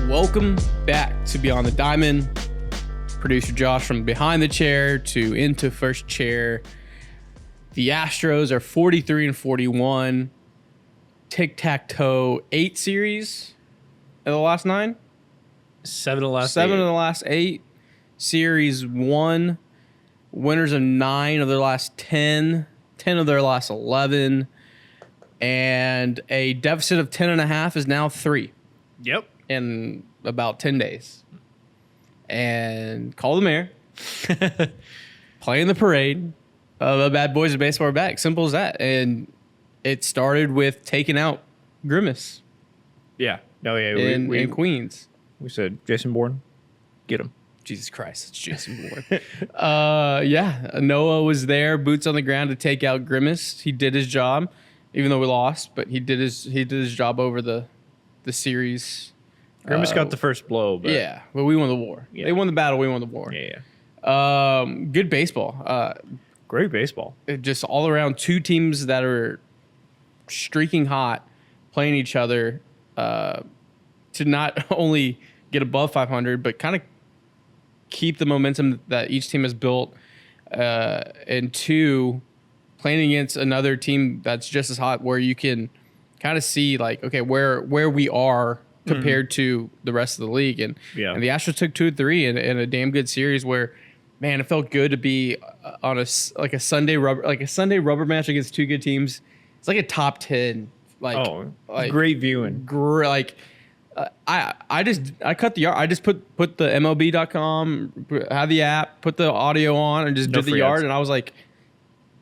Welcome back to Beyond the Diamond. Producer Josh from behind the chair to into first chair. The Astros are 43-41. Tic-tac-toe 8 series in the last 9? 7 of the last 7 8. of the last 8. Series 1. Winners of 9 of their last 10. 10 of their last 11. And a deficit of 10.5 is now 3. Yep. In about 10 days. And call the mayor. Playing the parade. The bad boys of baseball are back. Simple as that. And it started with taking out GRIMACE. Yeah. No, yeah. In Queens. We said, Jason Bourne, get him. Jesus Christ, it's Jason Bourne. Yeah, Noah was there, boots on the ground to take out GRIMACE. He did his job, even though we lost, but he did his job over the series. GRIMACE got the first blow, but yeah, but we won the war. Yeah. They won the battle, we won the war. Yeah. Good baseball. Great baseball. Just all around, 2 teams that are streaking hot, playing each other to not only get above 500, but kind of keep the momentum that each team has built, and 2, playing against another team that's just as hot, where you can kind of see like, okay, where we are compared to the rest of the league. And the Astros took 2-3 in a damn good series where, man, it felt good to be on a Sunday rubber match against 2 good teams. It's like a top 10. Like great viewing. I cut the yard. I just put the MLB.com, have the app, put the audio on, and just did the yard. And I was like,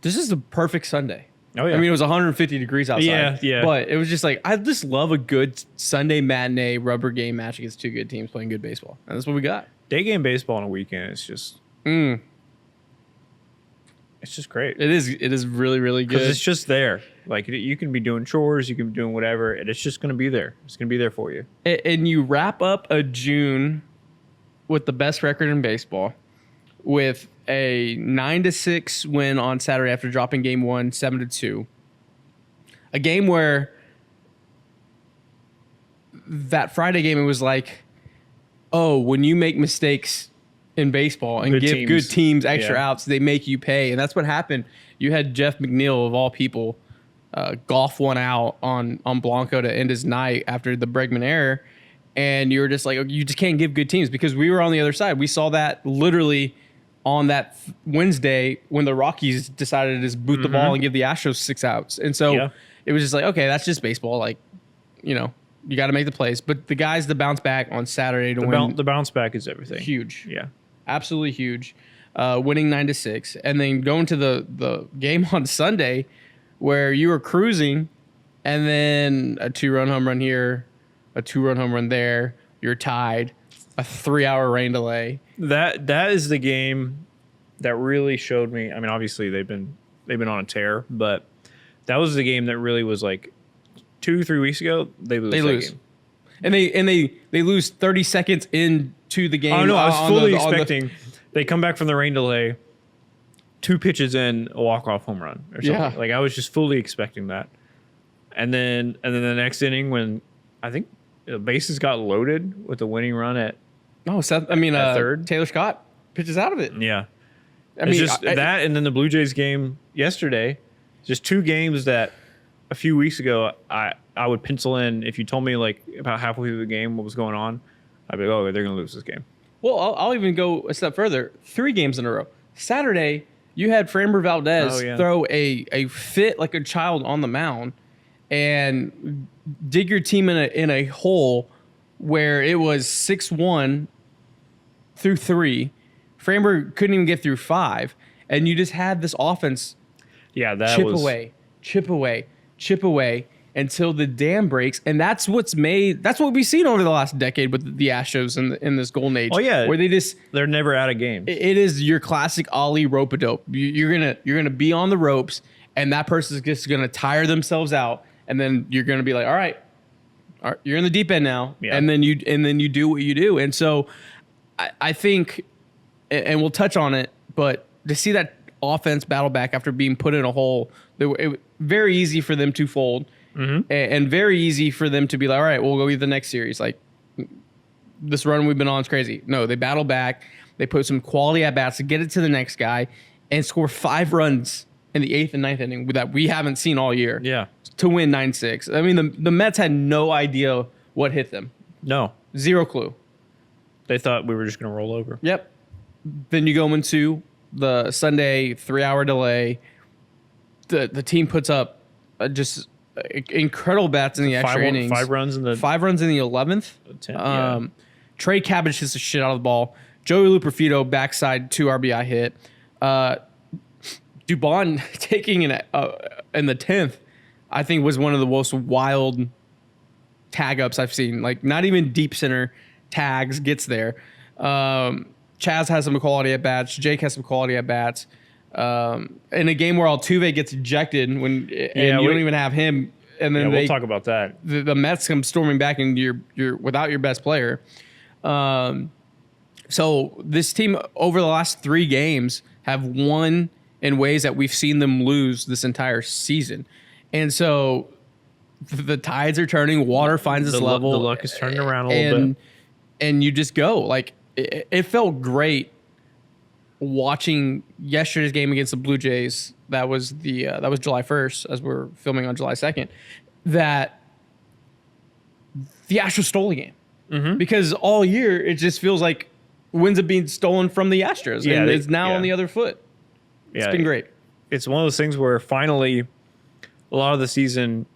this is the perfect Sunday. Oh, yeah. I mean, it was 150 degrees outside. Yeah. But it was just like, I just love a good Sunday matinee rubber game match against 2 good teams playing good baseball. And that's what we got. Day game baseball on a weekend is just... It's just great. It is really, really good. Because it's just there. Like, you can be doing chores, you can be doing whatever, and it's just going to be there. It's going to be there for you. And you wrap up a June with the best record in baseball, with a 9-6 win on Saturday after dropping game 1, 7-2. A game where that Friday game, it was like, oh, when you make mistakes in baseball and give good teams extra outs, they make you pay. And that's what happened. You had Jeff McNeil, of all people, golf one out on Blanco to end his night after the Bregman error. And you were just like, you just can't give good teams, because we were on the other side. We saw that literally on that Wednesday when the Rockies decided to just boot the ball and give the Astros 6 outs. And so it was just like, okay, that's just baseball. Like, you know, you got to make the plays. But the guys that bounce back on Saturday to win. The bounce back is everything. Huge. Yeah. Absolutely huge. Winning 9-6. And then going to the game on Sunday where you were cruising, and then a 2-run home run here, a 2-run home run there. You're tied. A 3-hour rain delay. That is the game that really showed me. I mean, obviously they've been on a tear, but that was the game that really was like 2-3 weeks ago. They lose. Game. And they lose 30 seconds into the game. Oh no, I was fully expecting they come back from the rain delay, 2 pitches in, a walk-off home run or something. Yeah. Like, I was just fully expecting that. And then the next inning, when I think the bases got loaded with the winning run at third. Taylor Scott pitches out of it. Yeah. That, and then the Blue Jays game yesterday, just 2 games that a few weeks ago I would pencil in. If you told me like about halfway through the game what was going on, I'd be like, oh, they're going to lose this game. Well, I'll even go a step further. 3 games in a row. Saturday, you had Framber Valdez throw a fit like a child on the mound and dig your team in a hole where it was 6-1 through 3. Framber couldn't even get through 5, and you just had this offense. Yeah, chip away until the dam breaks, and that's what we've seen over the last decade with the Astros in this golden age. Oh yeah, where they're never out of games. It is your classic Ollie rope-a-dope. You're gonna be on the ropes, and that person's just gonna tire themselves out, and then you're gonna be like, all right, you're in the deep end now, and then you do what you do. And so I think, and we'll touch on it, but to see that offense battle back after being put in a hole, it was very easy for them to fold. and very easy for them to be like, all right, we'll go get the next series. Like, this run we've been on is crazy. No, they battle back. They put some quality at bats to get it to the next guy and score 5 runs in the 8th and 9th inning that we haven't seen all year. Yeah. To win 9-6. I mean, the Mets had no idea what hit them. No. Zero clue. They thought we were just going to roll over. Yep. Then you go into the Sunday 3-hour delay. The team puts up just incredible bats in the extra innings. 5 runs in the 11th. 10th, Trey Cabbage hits the shit out of the ball. Joey Luperfido backside 2 RBI hit. Dubon taking in the 10th, I think, was one of the most wild tag ups I've seen. Like, not even deep center tags gets there. Chaz has some quality at bats. Jake has some quality at bats. In a game where Altuve gets ejected you don't even have him, and then we'll talk about that. The Mets come storming back, and you're without your best player. So this team over the last 3 games have won in ways that we've seen them lose this entire season, and so the tides are turning. Water finds its level. The luck is turning around a little bit, and you just go. Like, it felt great watching yesterday's game against the Blue Jays. That was July 1st, as we're filming on July 2nd. That the Astros stole the game, because all year it just feels like wins are being stolen from the Astros, and it's now on the other foot. It's been great. It's one of those things where finally, a lot of the season,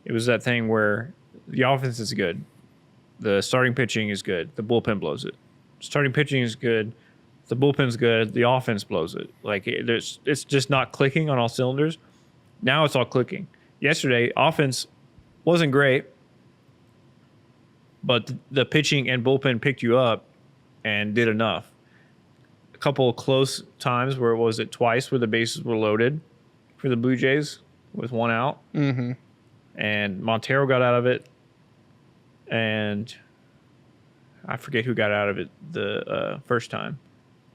it was that thing where the offense is good, the starting pitching is good, the bullpen blows it. Starting pitching is good, the bullpen's good, the offense blows it. Like, it's just not clicking on all cylinders. Now it's all clicking. Yesterday, offense wasn't great, but the pitching and bullpen picked you up and did enough. A couple of close times where twice where the bases were loaded for the Blue Jays with 1 out. Mm-hmm. And Montero got out of it, and I forget who got out of it the first time.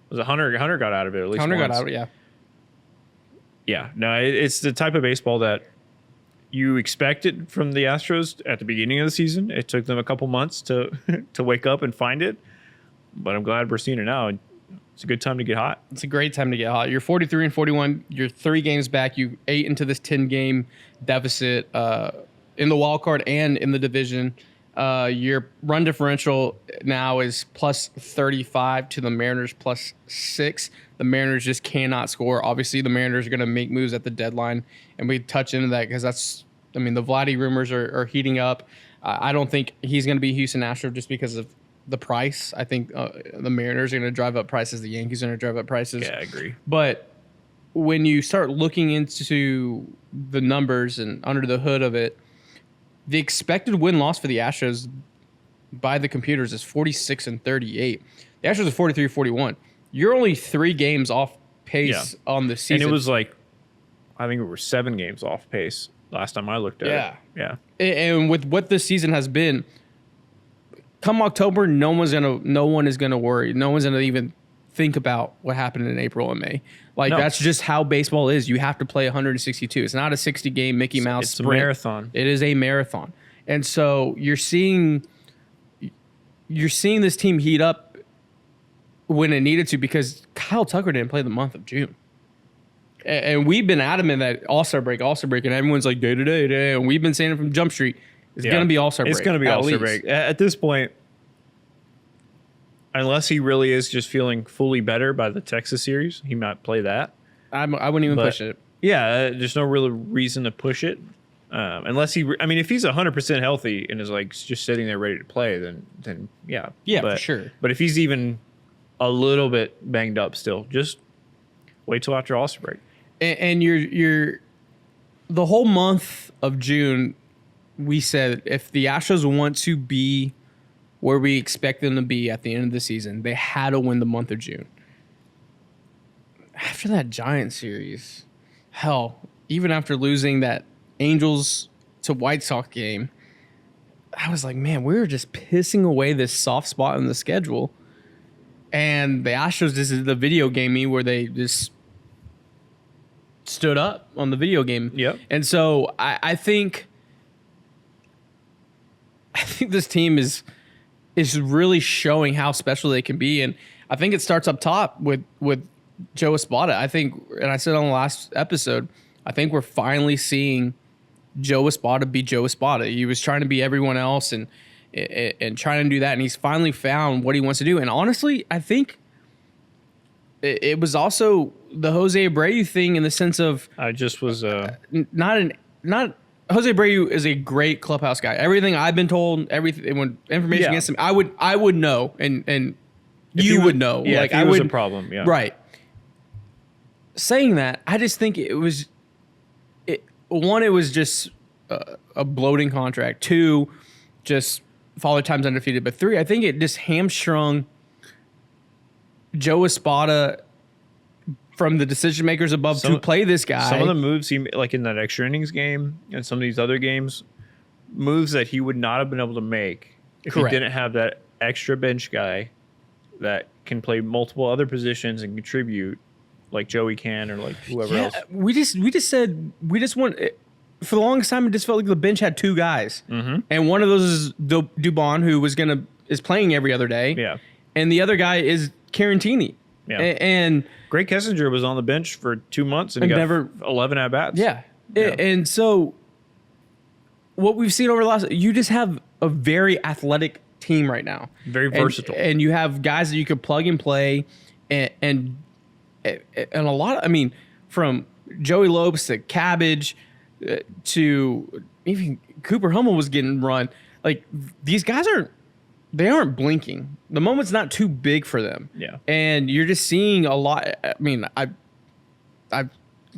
Was it Hunter? Hunter got out of it at least Hunter once. got out of it, yeah. Yeah, no, it's the type of baseball that you expected from the Astros at the beginning of the season. It took them a couple months to wake up and find it, but I'm glad we're seeing it now. It's a good time to get hot. It's a great time to get hot. You're 43-41. You're 3 games back. You 8 into this 10-game deficit in the wild card and in the division. Your run differential now is plus 35 to the Mariners plus 6. The Mariners just cannot score. Obviously, the Mariners are going to make moves at the deadline, and we touch into that because the Vladdy rumors are heating up. I don't think he's going to be Houston Astros just because of the price. I think the Mariners are going to drive up prices. The Yankees are going to drive up prices. Yeah, I agree. But when you start looking into the numbers and under the hood of it, the expected win-loss for the Astros by the computers is 46-38. The Astros are 43-41. You're only 3 games off pace on the season. And it was like, I think it was 7 games off pace last time I looked at it. Yeah. And with what this season has been, come October, no one is gonna worry. No one's gonna even think about what happened in April and May. That's just how baseball is. You have to play 162. It's not a 60-game Mickey Mouse sprint. It's a marathon. It is a marathon. And so you're seeing this team heat up when it needed to, because Kyle Tucker didn't play the month of June. And we've been adamant that All-Star break, and everyone's like day to day, and we've been saying it from Jump Street. It's going to be All-Star break. It's going to be All-Star break. At this point, unless he really is just feeling fully better by the Texas series, he might play that. I wouldn't even push it. Yeah, there's no real reason to push it. Unless if he's 100% healthy and is like just sitting there ready to play, then yeah. Yeah, for sure. But if he's even a little bit banged up still, just wait till after All-Star break. And you're the whole month of June, we said if the Astros want to be where we expect them to be at the end of the season, they had to win the month of June. After that Giants series, hell, even after losing that Angels to White Sox game, I was like, man, we were just pissing away this soft spot in the schedule. And the Astros, this is the video game me where they just stood up on the video game. Yep. And so I think I think this team is really showing how special they can be, and I think it starts up top with Joe Espada. I think, and I said on the last episode, I think we're finally seeing Joe Espada be Joe Espada. He was trying to be everyone else and trying to do that, and he's finally found what he wants to do. And honestly, I think it was also the Jose Abreu thing in the sense of I just was not Jose Abreu is a great clubhouse guy. Everything I've been told, everything when information against him, I would know, and you would know. Yeah, like if he was a problem. Yeah, right. Saying that, I just think it was one. It was just a bloating contract. Two, just Father Time's undefeated. But three, I think it just hamstrung Joe Espada from the decision makers above to play this guy. Some of the moves he like in that extra innings game and some of these other games, moves that he would not have been able to make if he didn't have that extra bench guy that can play multiple other positions and contribute like Joey can or like whoever else. We just said we just want. For the longest time, it just felt like the bench had two guys, and one of those is Dubon, who is playing every other day, and the other guy is Carantini. Yeah. And Greg Kessinger was on the bench for 2 months and he got 11 at bats. Yeah. And so what we've seen over the last, you just have a very athletic team right now. Very versatile. And you have guys that you could plug and play and a lot of, I mean, from Joey Lopes to Cabbage to even Cooper Hummel was getting run. Like these guys aren't blinking. The moment's not too big for them. Yeah. And you're just seeing a lot. I mean, I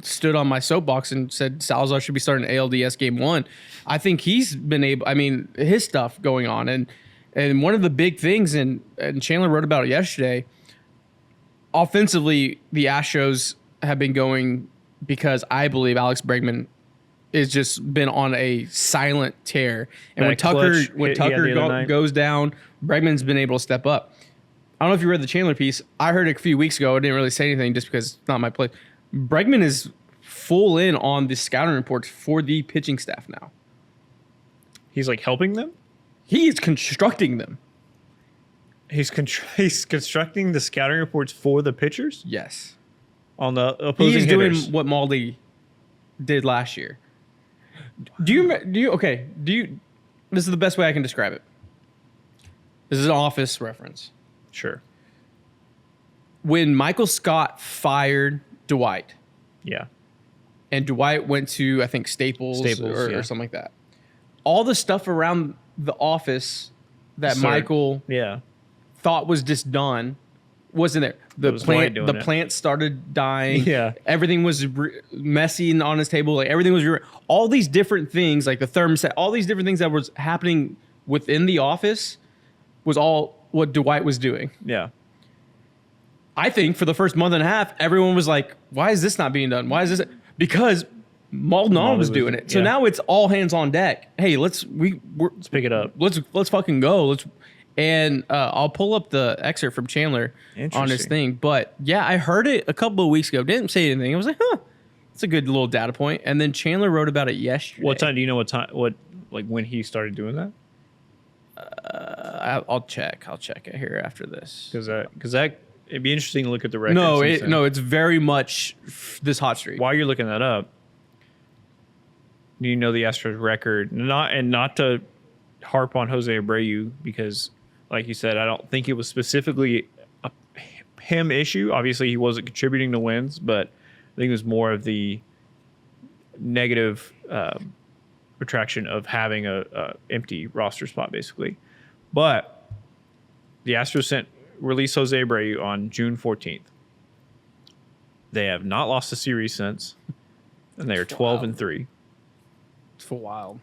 stood on my soapbox and said Salazar should be starting ALDS game 1. I think he's been able, I mean, his stuff going on. And one of the big things, and Chandler wrote about it yesterday, offensively, the Astros have been going because I believe Alex Bregman has just been on a silent tear. And when Tucker goes down, Bregman's been able to step up. I don't know if you read the Chandler piece. I heard it a few weeks ago. I didn't really say anything just because it's not my place. Bregman is full in on the scouting reports for the pitching staff now. He's like helping them? He is constructing them. He's constructing the scouting reports for the pitchers? Yes. On the opposing hitters. He's doing what Maldi did last year. This is the best way I can describe it. This is an Office reference. Sure. When Michael Scott fired Dwight. Yeah. And Dwight went to, I think, Staples or something like that. All the stuff around the office that Michael thought was just done wasn't there. The plant started dying. Yeah. Everything was messy on his table. Like everything was all these different things, like the thermostat, all these different things that was happening within the office was all what Dwight was doing. Yeah. I think for the first month and a half, everyone was like, why is this not being done? Why is this? Because Maldonado was doing it. So now it's all hands on deck. Hey, let's pick it up. Let's fucking go. I'll pull up the excerpt from Chandler on his thing. But yeah, I heard it a couple of weeks ago. Didn't say anything. I was like, it's a good little data point. And then Chandler wrote about it yesterday. What time? Do you know when he started doing that? I'll check. I'll check it here after this. Because it'd be interesting to look at the record. No, it's very much this hot streak. While you're looking that up, do you know the Astros record? Not to harp on Jose Abreu because, like you said, I don't think it was specifically a him issue. Obviously, he wasn't contributing to wins, but I think it was more of the negative retraction of having a empty roster spot, basically. But the Astros released Jose Abreu on June 14th. They have not lost a series since, and they are 12-3. It's for wild.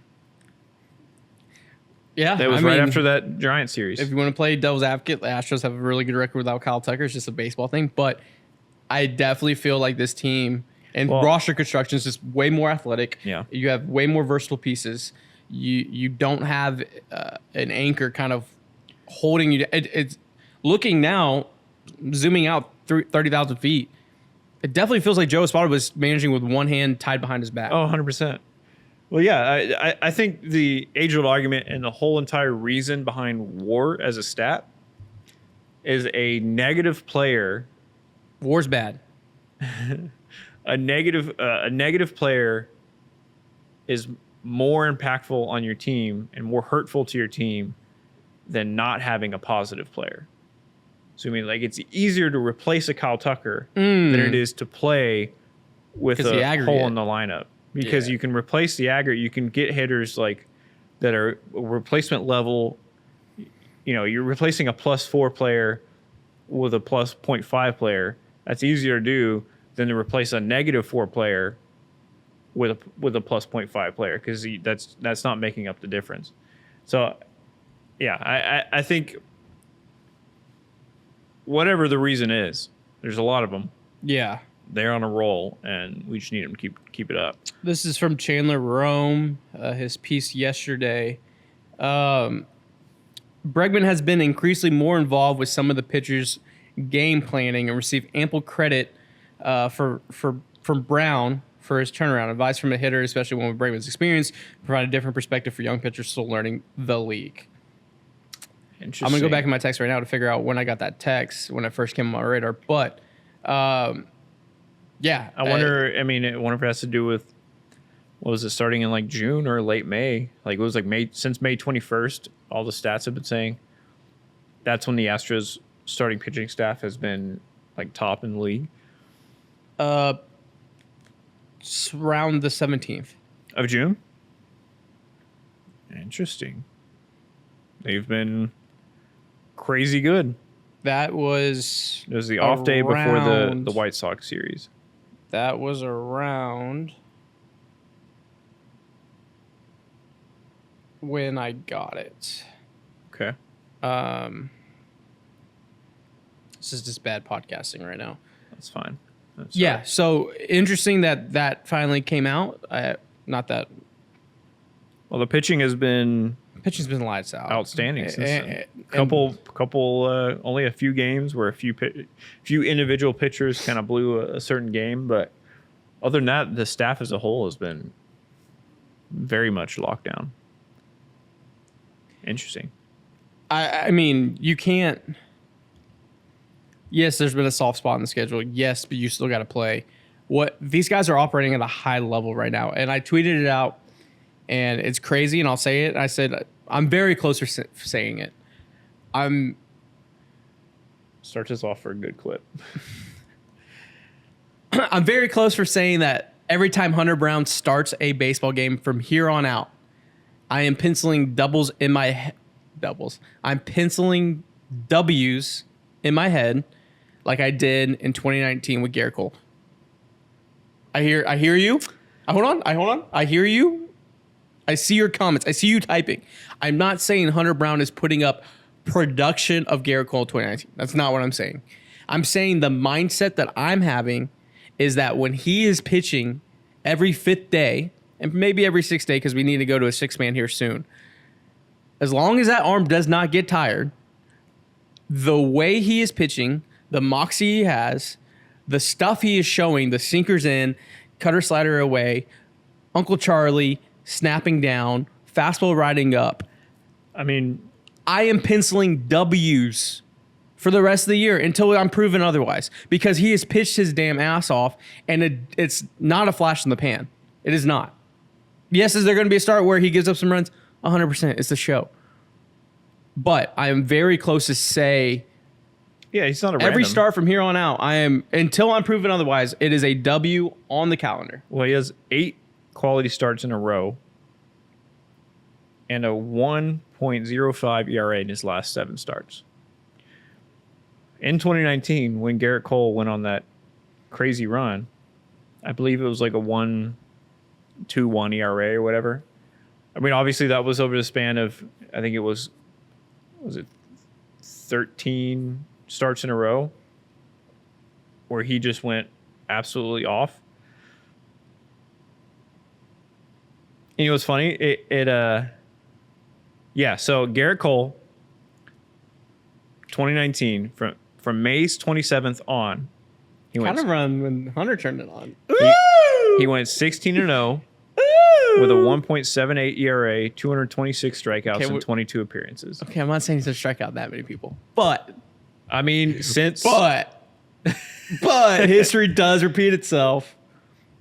Yeah, that was right after that Giant series. If you want to play devil's advocate, the Astros have a really good record without Kyle Tucker. It's just a baseball thing, but I definitely feel like this team and roster construction is just way more athletic. Yeah, you have way more versatile pieces. You don't have an anchor kind of holding you. It's looking now, zooming out 30,000 feet. It definitely feels like Joe Espada was managing with one hand tied behind his back. Oh, 100%. Well, yeah, I think the age-old argument and the whole entire reason behind WAR as a stat is a negative player. War's bad. A negative player is more impactful on your team and more hurtful to your team than not having a positive player. So I mean, like, it's easier to replace a Kyle Tucker than it is to play with a hole in the lineup, because you can replace the aggregate. You can get hitters like that are replacement level. You know, you're replacing a +4 player with a plus 0.5 player. That's easier to do than to replace a -4 player with a plus 0.5 player, because that's not making up the difference. So, yeah, I think whatever the reason is, there's a lot of them. Yeah. They're on a roll, and we just need them to keep it up. This is from Chandler Rome, his piece yesterday. Bregman has been increasingly more involved with some of the pitchers' game planning and received ample credit from Brown for his turnaround. Advice from a hitter, especially one with Bregman's experience, provide a different perspective for young pitchers still learning the league. I'm going to go back in my text right now to figure out when I got that text, when it first came on my radar. But, yeah. I wonder if it has to do with, what was it, starting in like June or late May? Like, it was like since May 21st, all the stats have been saying that's when the Astros starting pitching staff has been like top in the league. It's around the 17th of June. Interesting. They've been crazy good. It was the off day before the White Sox series. That was around when I got it. Okay. This is just bad podcasting right now. That's fine. Yeah, so interesting that finally came out. Not that. Well, the pitching's been lights out, outstanding since then. Couple, only a few games where a few individual pitchers kind of blew a certain game, but other than that, the staff as a whole has been very much locked down. Interesting. I mean, you can't. Yes, there's been a soft spot in the schedule. Yes, but you still got to play. What these guys are operating at a high level right now, and I tweeted it out, and it's crazy. And I'll say it. I said I'm very close to saying it. Start this off for a good clip. I'm very close for saying that every time Hunter Brown starts a baseball game from here on out, I am penciling doubles in my doubles. I'm penciling W's in my head, like I did in 2019 with Garrett Cole. I hear you. Hold on. I hear you. I see your comments. I see you typing. I'm not saying Hunter Brown is putting up production of Garrett Cole 2019. That's not what I'm saying. I'm saying the mindset that I'm having is that when he is pitching every 5th day, and maybe every 6th day, because we need to go to a 6-man here soon, as long as that arm does not get tired, the way he is pitching, the moxie he has, the stuff he is showing, the sinkers in, cutter slider away, Uncle Charlie snapping down, fastball riding up. I mean, I am penciling W's for the rest of the year until I'm proven otherwise, because he has pitched his damn ass off, and it's not a flash in the pan. It is not. Yes, is there going to be a start where he gives up some runs? 100%. It's the show. But I am very close to say, yeah, he's not a every random. start from here on out, until I'm proven otherwise, it is a W on the calendar. Well, he has 8 quality starts in a row and a 1.05 ERA in his last 7 starts. In 2019, when Garrett Cole went on that crazy run, I believe it was like a 1.21 ERA or whatever. I mean, obviously that was over the span of, I think it was it 13 starts in a row where he just went absolutely off. And it was funny. So Garrett Cole, 2019, from May 27th on, he went kind of run when Hunter turned it on. He went 16-0. with a 1.78 ERA, 226 strikeouts, and 22 appearances. Okay, I'm not saying he's strike out that many people, but I mean, but history does repeat itself.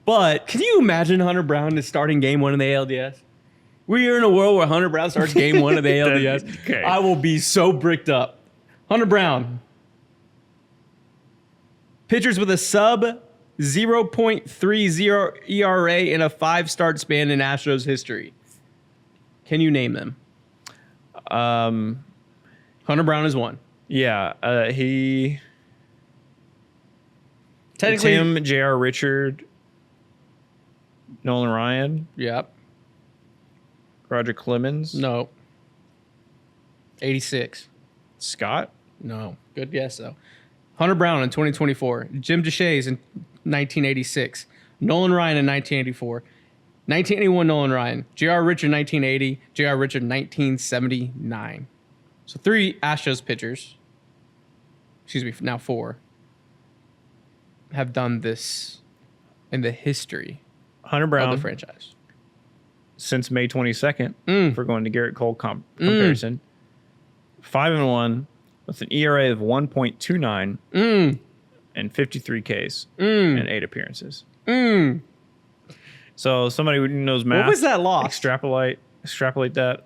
But can you imagine Hunter Brown is starting game 1 in the ALDS? We are in a world where Hunter Brown starts game 1 of the ALDS. Okay. I will be so bricked up. Hunter Brown. Pitchers with a sub 0.30 ERA in a 5-start span in Astros history. Can you name them? Hunter Brown is one. Yeah, he... Technically, Tim, J.R. Richard, Nolan Ryan, Yep. Roger Clemens, No. 86. Scott. No. Good guess, though. Hunter Brown in 2024. Jim DeShays in 1986. Nolan Ryan in 1984. 1981 Nolan Ryan. J.R. Richard 1980. J.R. Richard 1979. So 3 Astros pitchers, excuse me, now 4, have done this in the history Hunter Brown of the franchise. Since May 22nd, if we're going to Garrett Cole comparison. 5-1 with an ERA of 1.29 and 53 Ks and 8 appearances. So somebody who knows math. What was that loss? Extrapolate that.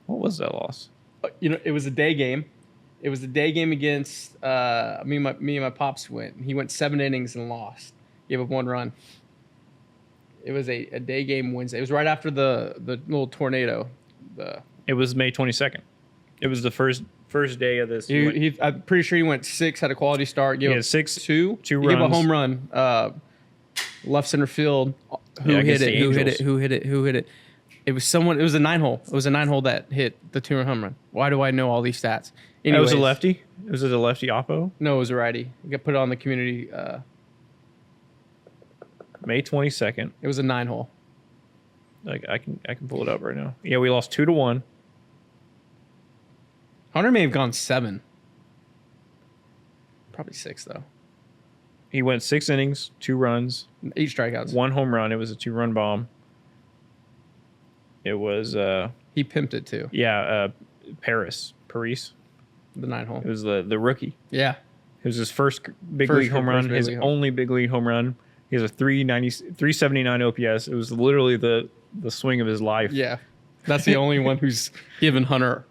What was that loss? You know, it was a day game. It was a day game against me and my pops went. He went 7 innings and lost. Gave up 1 run. It was a day game Wednesday. It was right after the little tornado. It was May 22nd. It was the first day of this. I'm pretty sure he went 6, had a quality start. Gave up 6, 2 2 he gave runs. a home run. Left center field. Who hit it? It was someone. It was a 9-hole. It was a 9-hole that hit the 2-run home run. Why do I know all these stats? It was a lefty. Was it a lefty oppo? No, it was a righty. We got put it on the community. May 22nd. It was a 9-hole. Like I can pull it up right now. Yeah, we lost 2-1. Hunter may have gone 7. Probably 6 though. He went 6 innings, 2 runs, 8 strikeouts. 1 home run. It was a 2-run bomb. It was He pimped it too. Paris, The 9-hole. It was the rookie. Yeah. It was his first big league home run. His only big league home run. He has a 379 OPS. It was literally the swing of his life. Yeah. That's the only one who's given Hunter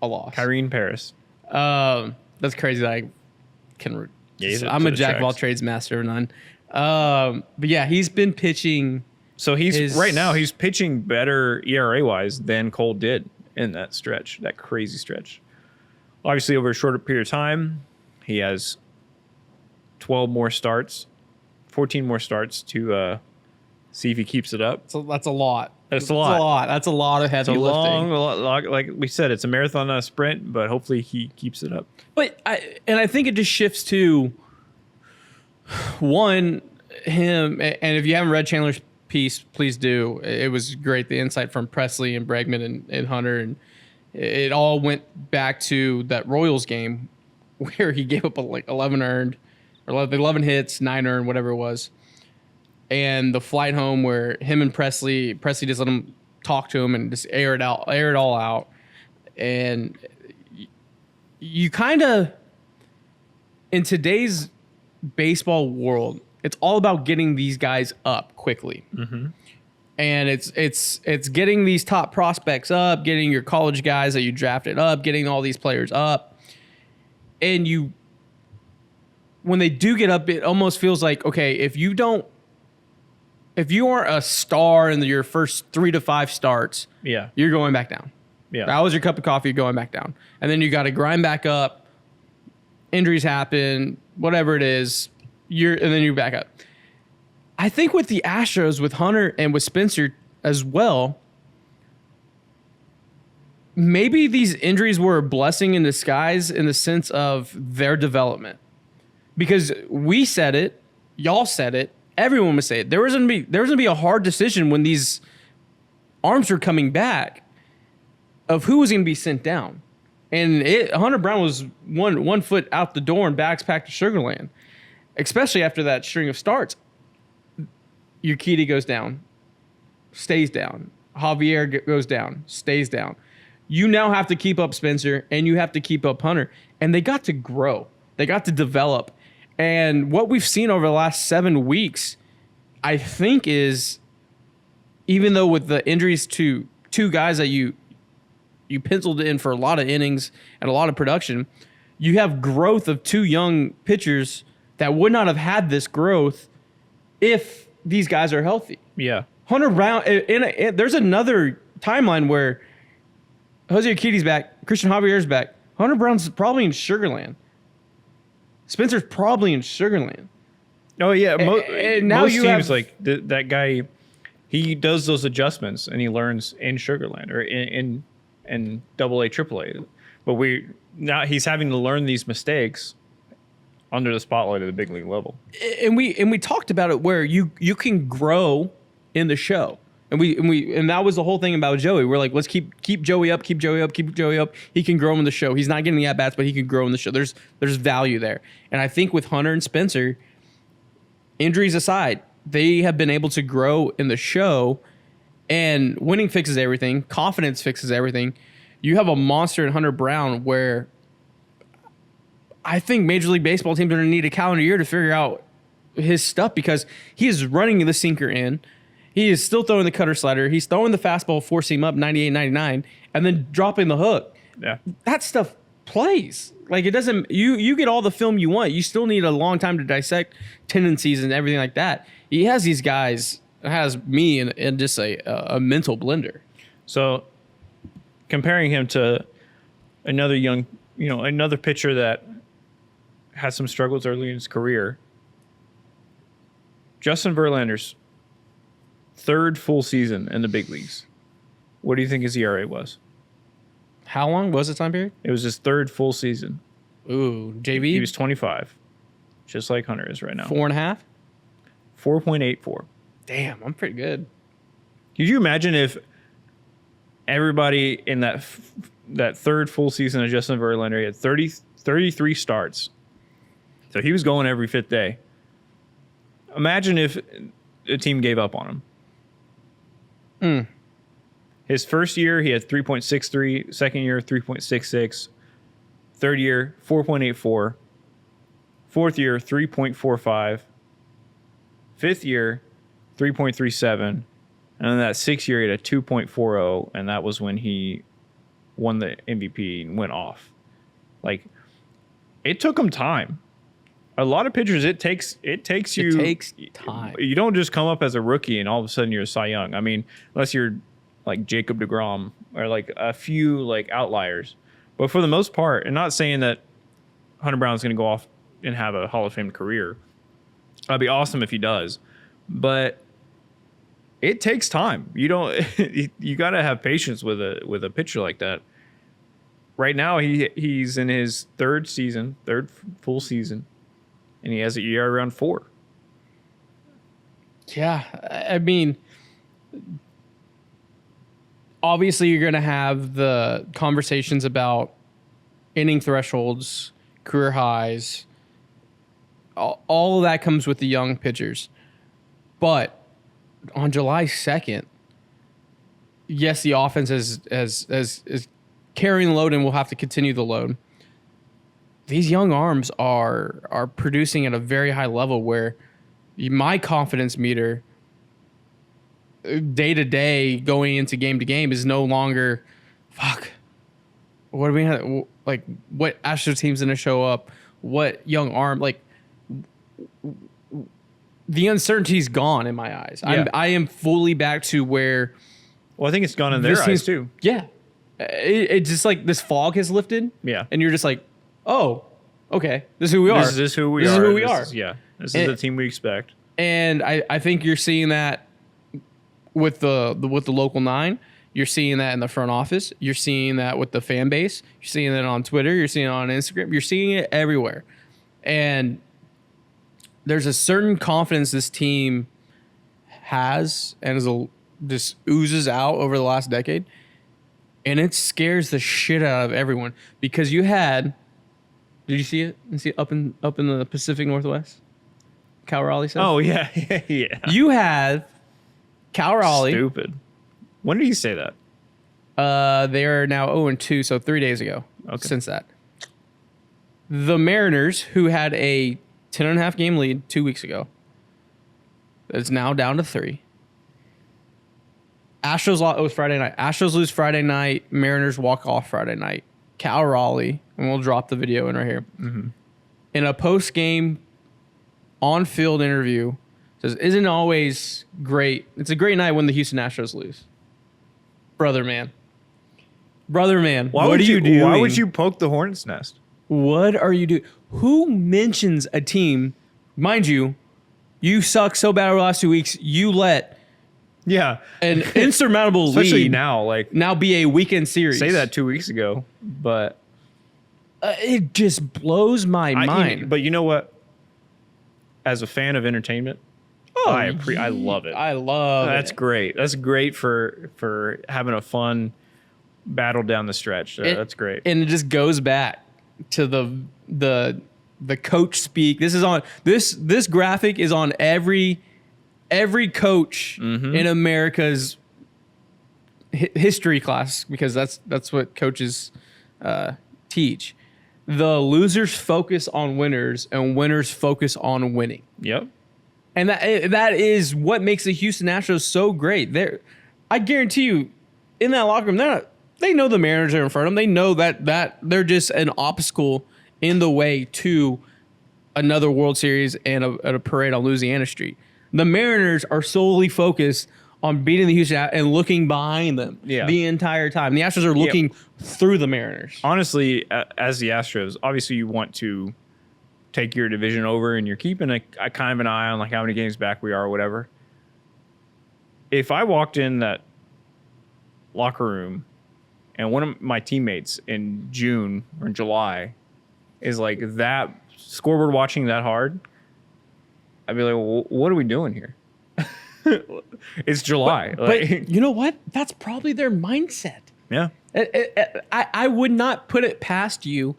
a loss. Kyrene Paris. That's crazy that I can. I'm a jack of all trades, master of none. But yeah, he's been pitching. So right now he's pitching better ERA wise than Cole did in that stretch, that crazy stretch. Obviously, over a shorter period of time, he has 12 more starts, 14 more starts to see if he keeps it up. So that's a lot. That's a lot. That's a lot of heavy lifting. Long, like we said, it's a marathon, not a sprint, but hopefully he keeps it up. But I think it just shifts to one, him, and if you haven't read Chandler's piece, please do. It was great, the insight from Presley and Bregman and Hunter, and it all went back to that Royals game where he gave up like 11 earned, or 11 hits, 9 earned, whatever it was. And the flight home where him and Presley just let him talk to him and just air it all out. And you kind of, in today's baseball world, it's all about getting these guys up quickly. Mm-hmm. And it's getting these top prospects up, getting your college guys that you drafted up, getting all these players up. And when they do get up, it almost feels like, okay, if you aren't a star in your first 3 to 5 starts, you're going back down. Yeah. That was your cup of coffee, you're going back down. And then you got to grind back up. Injuries happen, whatever it is, and then you're back up. I think with the Astros, with Hunter and with Spencer as well, maybe these injuries were a blessing in disguise in the sense of their development. Because we said it, y'all said it, everyone would say it. There was gonna be a hard decision when these arms were coming back of who was gonna be sent down. And Hunter Brown was one foot out the door and bags packed to Sugarland, especially after that string of starts. Urquidy goes down, stays down. Javier goes down, stays down. You now have to keep up Spencer and you have to keep up Hunter. And they got to grow. They got to develop. And what we've seen over the last 7 weeks, I think is, even though with the injuries to two guys that you penciled in for a lot of innings and a lot of production, you have growth of two young pitchers that would not have had this growth if these guys are healthy. Yeah. Hunter Brown, there's another timeline where Jose Urquidy's back, Christian Javier's back. Hunter Brown's probably in Sugarland. Spencer's probably in Sugarland. Oh yeah, and now most you teams have, like that guy. He does those adjustments and he learns in Sugarland or in AA, AAA. But he's having to learn these mistakes under the spotlight at the big league level. And we talked about it where you can grow in the show. And that was the whole thing about Joey. We're like, let's keep Joey up, keep Joey up, keep Joey up. He can grow in the show. He's not getting the at-bats, but he can grow in the show. There's value there. And I think with Hunter and Spencer, injuries aside, they have been able to grow in the show, and winning fixes everything. Confidence fixes everything. You have a monster in Hunter Brown where I think Major League Baseball teams are going to need a calendar year to figure out his stuff because he is running the sinker in. He is still throwing the cutter slider. He's throwing the fastball, four seam up 98, 99, and then dropping the hook. Yeah. That stuff plays. Like it doesn't, you get all the film you want. You still need a long time to dissect tendencies and everything like that. He has these guys, has me in just a mental blender. So comparing him to another another pitcher that had some struggles early in his career, Justin Verlander's third full season in the big leagues. What do you think his ERA was? How long was the time period? It was his third full season. Ooh, JV? He was 25, just like Hunter is right now. 4.5? 4.84. Damn, I'm pretty good. Could you imagine if everybody in that third full season of Justin Verlander had 33 starts? So he was going every fifth day. Imagine if a team gave up on him. His first year, he had 3.63. Second year, 3.66. Third year, 4.84. Fourth year, 3.45. Fifth year, 3.37. And then that sixth year, he had a 2.40. And that was when he won the MVP and went off. Like, it took him time. A lot of pitchers, it takes time. You don't just come up as a rookie and all of a sudden you're a Cy Young. I mean, unless you're like Jacob deGrom or like a few like outliers. But for the most part, and not saying that Hunter Brown's going to go off and have a Hall of Fame career. That'd be awesome if he does. But it takes time. You got to have patience with a pitcher like that. Right now, he's in his third full season. And he has an ERA around 4. Yeah, I mean, obviously you're going to have the conversations about inning thresholds, career highs. All of that comes with the young pitchers. But on July 2nd, yes, the offense is carrying the load and will have to continue the load. These young arms are producing at a very high level where my confidence meter day to day going into game to game is no longer, what do we have? Like, what Astros team's going to show up? What young arm? Like, the uncertainty's gone in my eyes. Yeah. I am fully back to where. Well, I think it's gone in their eyes too. Yeah. It's just like this fog has lifted. Yeah. And you're just like, oh, okay, this is who we are. This is who we are. This is who we are. This is the team we expect. And I think you're seeing that with the local 9. You're seeing that in the front office. You're seeing that with the fan base. You're seeing it on Twitter. You're seeing it on Instagram. You're seeing it everywhere. And there's a certain confidence this team has and just oozes out over the last decade. And it scares the shit out of everyone because you had. Did you see it? You see it up in the Pacific Northwest? Cal Raleigh says? Oh, yeah. Yeah. You have Cal Raleigh. Stupid. When did he say that? They are now 0-2, so 3 days ago. Okay. Since that. The Mariners, who had a 10.5 game lead 2 weeks ago, is now down to 3. Astros lost. It was Friday night. Astros lose Friday night. Mariners walk off Friday night. Cal Raleigh, and we'll drop the video in right here. Mm-hmm. In a post-game on-field interview, says, "Isn't always great. It's a great night when the Houston Astros lose." Brother man. What are you doing? Why would you poke the hornet's nest? What are you doing? Who mentions a team? Mind you, you suck so bad over the last 2 weeks. You let an insurmountable especially lead now be a weekend series. Say that 2 weeks ago, but it just blows my mind. But you know what? As a fan of entertainment, I love it. I love That's it. great. That's great for having a fun battle down the stretch. That's great. And it just goes back to the coach speak. This is on this graphic is on every coach in America's history class, because that's what coaches teach. The losers focus on winners and winners focus on winning. Yep. And that is what makes the Houston Astros so great. I guarantee you, in that locker room, they know the Mariners are in front of them. They know that they're just an obstacle in the way to another World Series and a parade on Louisiana Street. The Mariners are solely focused on beating the Houston and looking behind them the entire time. The Astros are looking through the Mariners. Honestly, as the Astros, obviously you want to take your division over, and you're keeping a kind of an eye on like how many games back we are or whatever. If I walked in that locker room and one of my teammates in June or in July is like that scoreboard watching that hard, I'd be like, well, what are we doing here? It's July. But you know what? That's probably their mindset. Yeah. I would not put it past you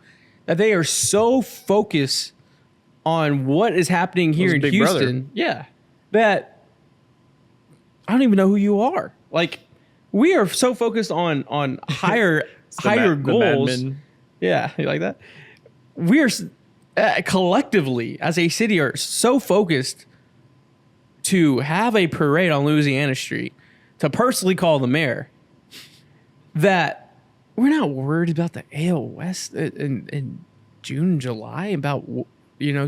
that they are so focused on what is happening here in Big Houston. Brother. Yeah. That I don't even know who you are. Like, we are so focused on higher goals. Yeah, you like that? We're collectively as a city are so focused to have a parade on Louisiana Street, to personally call the mayor, that we're not worried about the AL West in June, July, about,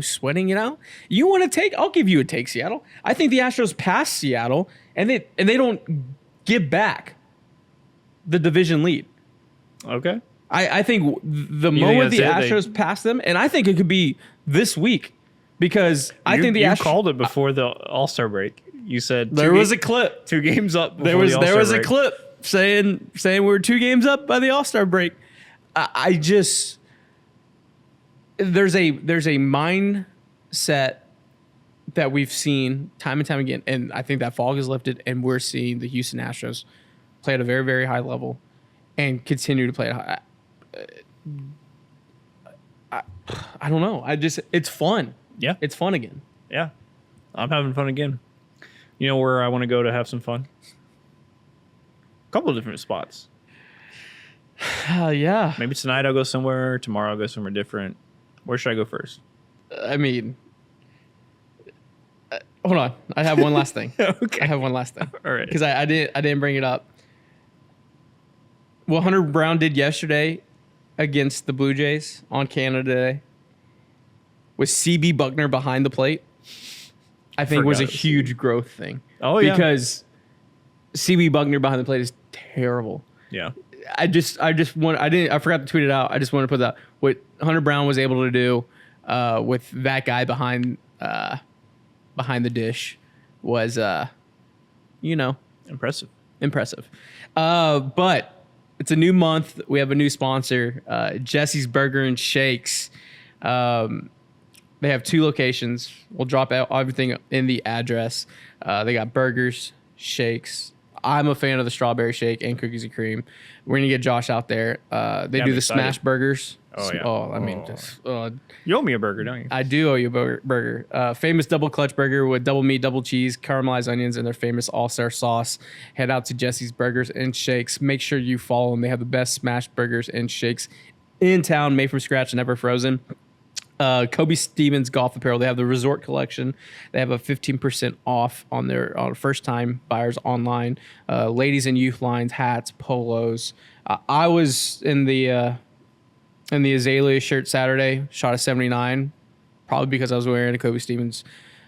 sweating it out. You want to take? I'll give you a take, Seattle. I think the Astros pass Seattle, and they don't give back the division lead. Okay. I think the moment the Astros pass them, and I think it could be this week, because I think the Astros called it before the All-Star break. You said there was a clip. 2 games up. There was a clip saying we're 2 games up by the All-Star break. I just there's a mindset that we've seen time and time again, and I think that fog is lifted, and we're seeing the Houston Astros play at a very, very high level and continue to play at high. I don't know. It's fun. Yeah. It's fun again. Yeah. I'm having fun again. You know where I want to go to have some fun? A couple of different spots. Yeah. Maybe tonight I'll go somewhere. Tomorrow I'll go somewhere different. Where should I go first? I mean, hold on. I have one last thing. Okay. I have one last thing. All right. Because I didn't bring it up. What Hunter Brown did yesterday against the Blue Jays on Canada Day with CB Buckner behind the plate, I think was a huge growth thing. Oh, yeah. Because CB Buckner behind the plate is terrible. Yeah. I forgot to tweet it out. I just wanted to put that. What Hunter Brown was able to do with that guy behind the dish was, Impressive. But it's a new month. We have a new sponsor, Jesse's Burger and Shakes. They have 2 locations. We'll drop out everything in the address. They got burgers, shakes. I'm a fan of the strawberry shake and cookies and cream. We're going to get Josh out there. They do the excited. smash burgers. Oh, yeah. Oh, I mean, just You owe me a burger, don't you? I do owe you a burger. Famous double clutch burger with double meat, double cheese, caramelized onions, and their famous all-star sauce. Head out to Jesse's Burgers and Shakes. Make sure you follow them. They have the best smashed burgers and shakes in town, made from scratch, never frozen. Coby Stevens Golf Apparel. They have the Resort Collection. They have a 15% off on their first-time buyers online. Ladies and youth lines, hats, polos. I was in the Azalea shirt Saturday, shot a 79, probably because I was wearing a Coby Stevens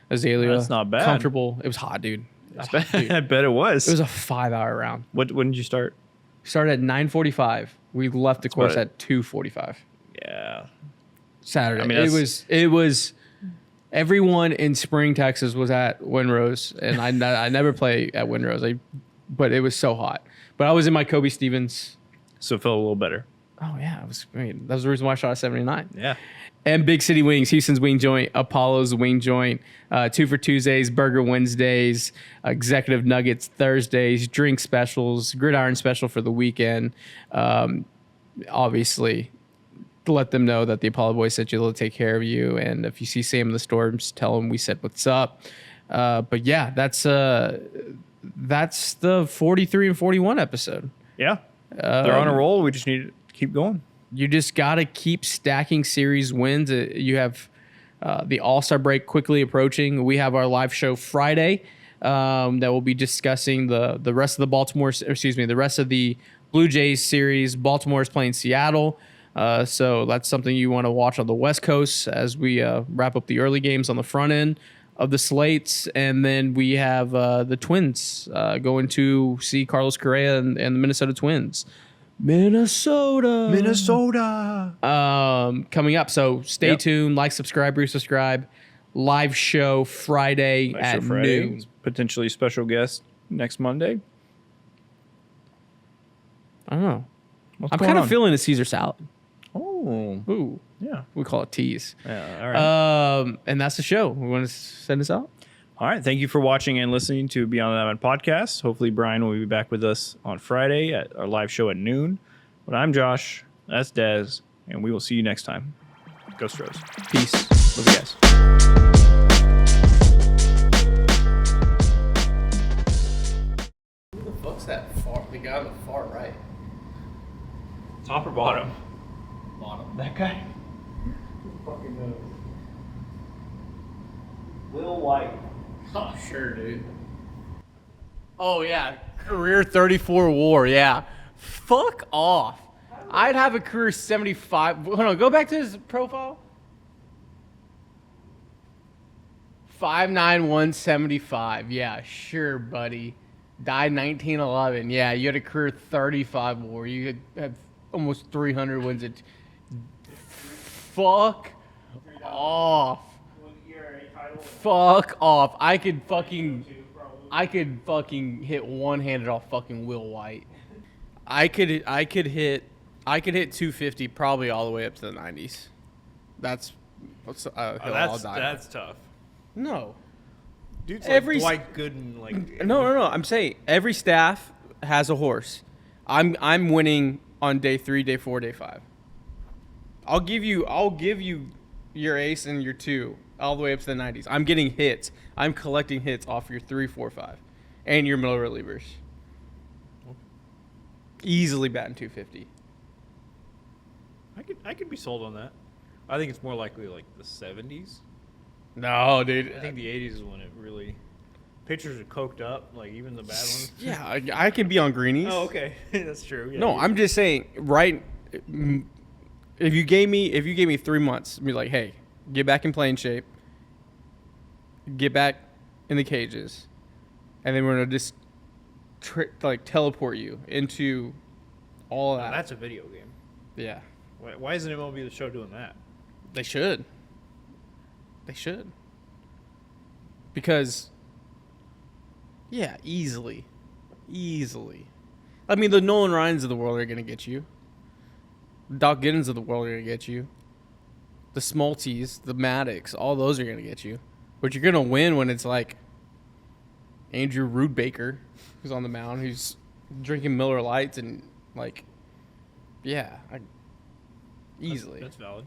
Azalea. That's not bad. Comfortable. It was hot, dude. I bet it was. It was a 5-hour round. When did you start? Started at 9:45. We left the course at 2:45. Yeah. Saturday. I mean, it was everyone in Spring, Texas was at Windrose, and I never play at Windrose. But it was so hot. But I was in my Coby Stevens. So it felt a little better. Oh yeah, it was great. That was the reason why I shot a 79. Yeah. And Big City Wings, Houston's Wing Joint, Apollo's Wing Joint, 2 for Tuesdays, Burger Wednesdays, Executive Nuggets Thursdays, drink specials, Gridiron special for the weekend. Obviously, to let them know that the Apollo Boys sent you to take care of you. And if you see Sam in the Storms, tell him we said what's up. But yeah, that's the 43 and 41 episode. Yeah. They're on a roll. We just need to keep going. You just got to keep stacking series wins. You have the All-Star break quickly approaching. We have our live show Friday that will be discussing the rest of the rest of the Blue Jays series. Baltimore is playing Seattle. So that's something you want to watch on the West Coast as we wrap up the early games on the front end of the slates. And then we have the Twins going to see Carlos Correa and the Minnesota Twins. Minnesota. Coming up. So stay tuned. Like, subscribe, resubscribe. Live show Friday at noon. Potentially special guest next Monday. I don't know. What's I'm kind of feeling a Caesar salad. Oh. Ooh. Yeah. We call it teas. Yeah. All right. And that's the show. We want to send this out? All right. Thank you for watching and listening to Beyond the Diamond podcast. Hopefully, Brian will be back with us on Friday at our live show at noon. But I'm Josh. That's Dez. And we will see you next time. Go Astros. Peace. Love you guys. Who the fuck's that the guy on the far right? Top or bottom? Bottom. That guy? Who fucking knows? Will White. Oh, sure, dude. Oh, yeah. Career 34 WAR, yeah. Fuck off. I'd have a career 75. Hold on, go back to his profile. 5'9", 175. Yeah, sure, buddy. Died 1911. Yeah, you had a career 35 WAR. You had almost 300 wins. Fuck off. Fuck off. I could fucking hit one-handed off fucking Will White. I could hit 250 probably all the way up to the 90s. That's that's tough. No. Dude's Every like Dwight Gooden, like No. I'm saying every staff has a horse. I'm winning on day 3, day 4, day 5. I'll give you your ace and your 2 all the way up to the 90s. I'm getting hits. I'm collecting hits off your 3, 4, 5, and your middle relievers. Easily batting 250. I could be sold on that. I think it's more likely like the 70s. No, dude. I think the 80s is when it really pitchers are coked up, like even the bad ones. Yeah, I can be on greenies. Oh, okay, that's true. Yeah, No, I'm just saying. Right, if you gave me 3 months, be like, hey, get back in playing shape, get back in the cages, and then we're gonna just teleport you into all of that. That's a video game. Yeah, Why isn't MLB The Show doing that? they should. They should. Because, yeah, easily. I mean, the Nolan Ryans of the world are going to get you. Doc Giddens of the world are going to get you. The Smolties, the Maddox, all those are going to get you. But you're going to win when it's like Andrew Rudbaker, who's on the mound, who's drinking Miller Lights and, like, yeah. easily. That's valid.